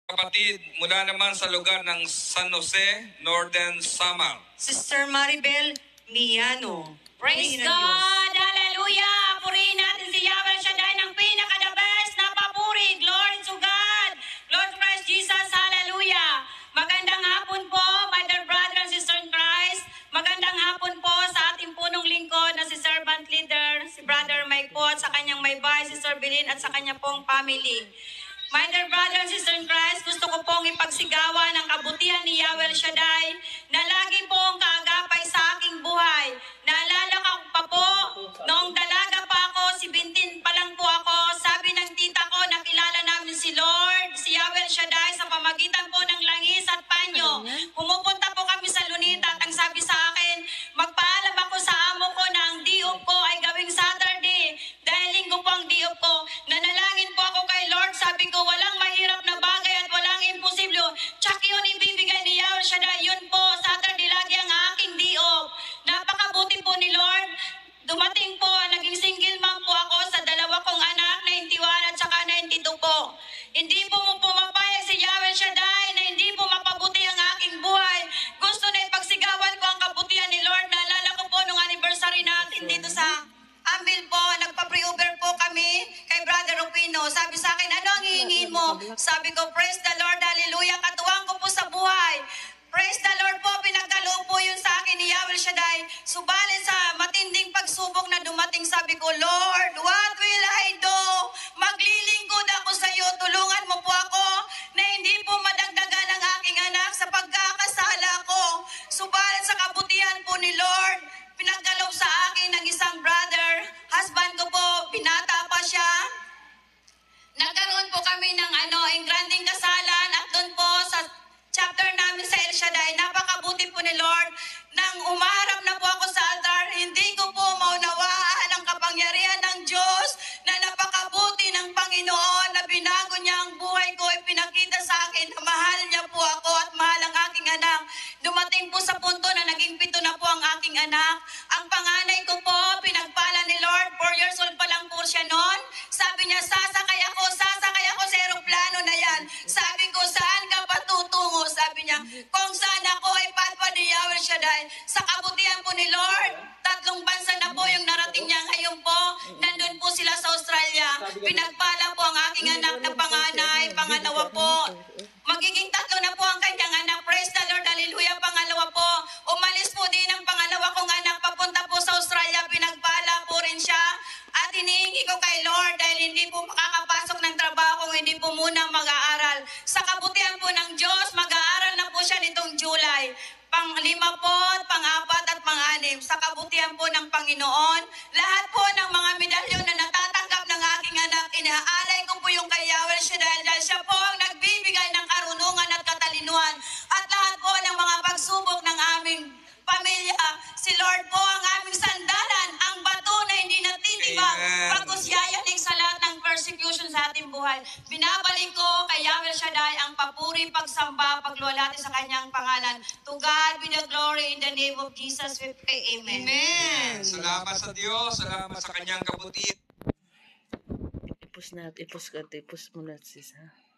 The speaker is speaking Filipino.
kapatid mula naman sa lugar ng San Jose, Northern Samar. Sister Maribel Miano. Praise God! Hallelujah! Purihin natin si Yahweh Shaddai ng pinaka-the best na papuri. Glory to God! Lord Christ Jesus, hallelujah! Magandang hapon po, my dear brother and sister in Christ. Magandang hapon po sa ating punong lingkod na si servant leader, si Brother Mike po, at sa kanyang may bahay, Sister Bilin, at sa kanya pong family. My dear brother and sister in Christ, gusto ko pong ipagsigawan ang kabutihan ni Yahweh Shaddai na lagi pong kaagapay sa aking buhay. Naalala ko pa po, noong dalaga pa ako, 17 pa lang po ako, sabi ng tita ko, nakilala namin si Lord, si Yahweh Shaddai sa pamagitan po ng langis at panyo. Pumupunta po kami sa Lunita at ang sabi sa akin, magpaalam ako sa amo ko na ang diop ko ay gawing Saturday. Dahil linggo po ang diop ko, nanalangin po ako kay Lord, sabi ko, walang mahirap na bagay at walang imposible. Tsak yun ibibigay ni Yahweh Shaddai. Yun po, Saturday lagi ang aking diop. Napakabuti po ni Lord. Dumating po, naging single mom po ako sa dalawa kong anak, 91 at saka 92 po. Hindi po pumapayag si Yahweh Shaddai na hindi po mapabuti ang aking buhay. Gusto na ipagsigawan ko ang kabutihan ni Lord. Naalala ko po nung anniversary natin dito sa Ambil po, nagpa-pre-over po kami kay Brother Rupino. Sabi sa akin, ano ang hihingin mo? Sabi ko, praise the Lord, hallelujah, katuwang ko po sa buhay. Praise the Lord po, pinagkaloob po yun sa akin ni Yahweh Shaddai. Subalit sa matinding pagsubok na dumating, sabi ko, Lord, what will I do? Maglilingkod ako sa iyo, tulungan mo po ako na hindi po madagdagan ang aking anak sa pagkakasala ko. Subalit sa kabutihan po ni Lord, pinagkaloob sa akin ng isang brother, husband ko po, binata pa siya. Nagkaroon po kami ng engranding kasalan at doon po sa chapter namin sa El Shaddai, napakabuti po ni Lord. Nang umarap na po ako sa altar, hindi ko po maunawaan ang kapangyarihan ng Diyos na napakabuti ng Panginoon na binago niya ang buhay ko, ipinakita sa akin na mahal niya po ako at mahal ang aking anak. Dumating po sa punto na naging 7 na po ang aking anak. Ang panganay ko po, pinagpala ni Lord, 4 years old pa lang po siya noon. Sabi niya, sasakay ako sa aeroplano na yan. Sabi ko, saan ka pa tutungo? Sabi niya, kung saan ako ay patpad ni Yahweh Shaddai. Sa kabutihan po ni Lord, 3 bansa na po yung narating niya ngayon po. Nandun po sila sa Australia. Pinagpala po ang aking anak na panganay, pangalawa po. Magiging 3 na po ang kanyang anak. Praise the Lord, hallelujah, pangalawa po. Umalis po din ang pangalawa kong anak, papunta po sa Australia, pinagpala po rin siya. At hinihingi ko kay Lord dahil hindi po makakapasok ng trabaho kung hindi po muna mag-aaral. Sa kabutihan po ng Diyos, mag-aaral na po siya nitong July. Pang-5 po, pang-4 at pang-6. Sa kabutihan po ng Panginoon, lahat po ng mga medalyon na natatanggap ng aking anak, inaalay ko po yung kay Yahweh Shaddai dahil siya po ang nagbibigay ng karunungan at katalinuhan. At lahat po ng mga pagsubok ng aming pamilya, si Lord po ang aming sandalan, ang bato na hindi natitibag, pagkusyayanig sa lahat ng persecution sa ating buhay. Binabalik ko kay Yahweh Shaddai ang papuri, pagsamba, pagluwalhati sa kanyang pangalan. To God be the glory, in the name of Jesus we pray. Amen. Amen. Salamat sa Diyos, salamat sa kanyang kabutihan. Ipos muna sis ha.